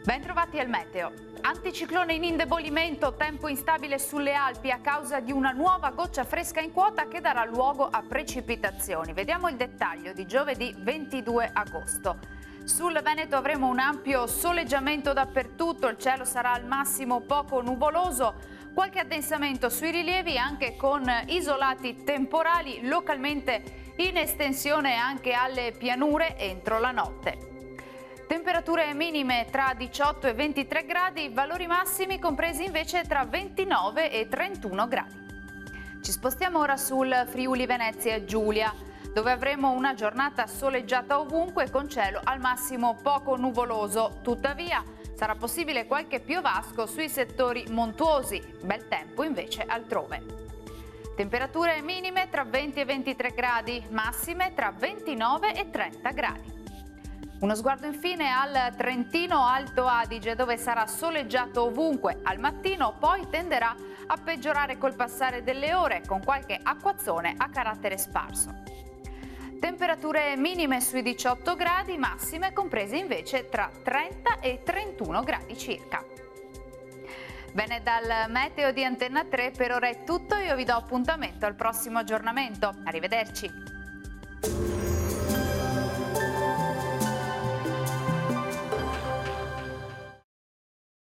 Bentrovati al meteo. Anticiclone in indebolimento, tempo instabile sulle Alpi a causa di una nuova goccia fresca in quota che darà luogo a precipitazioni. Vediamo il dettaglio di giovedì 22 agosto. Sul Veneto avremo un ampio soleggiamento dappertutto, il cielo sarà al massimo poco nuvoloso, qualche addensamento sui rilievi anche con isolati temporali localmente in estensione anche alle pianure entro la notte. Temperature minime tra 18 e 23 gradi, valori massimi compresi invece tra 29 e 31 gradi. Ci spostiamo ora sul Friuli Venezia Giulia, dove avremo una giornata soleggiata ovunque con cielo al massimo poco nuvoloso. Tuttavia sarà possibile qualche piovasco sui settori montuosi, bel tempo invece altrove. Temperature minime tra 20 e 23 gradi, massime tra 29 e 30 gradi. Uno sguardo infine al Trentino Alto Adige, dove sarà soleggiato ovunque al mattino, poi tenderà a peggiorare col passare delle ore con qualche acquazzone a carattere sparso. Temperature minime sui 18 gradi, massime comprese invece tra 30 e 31 gradi circa. Bene, dal meteo di Antenna 3 per ora è tutto, io vi do appuntamento al prossimo aggiornamento. Arrivederci.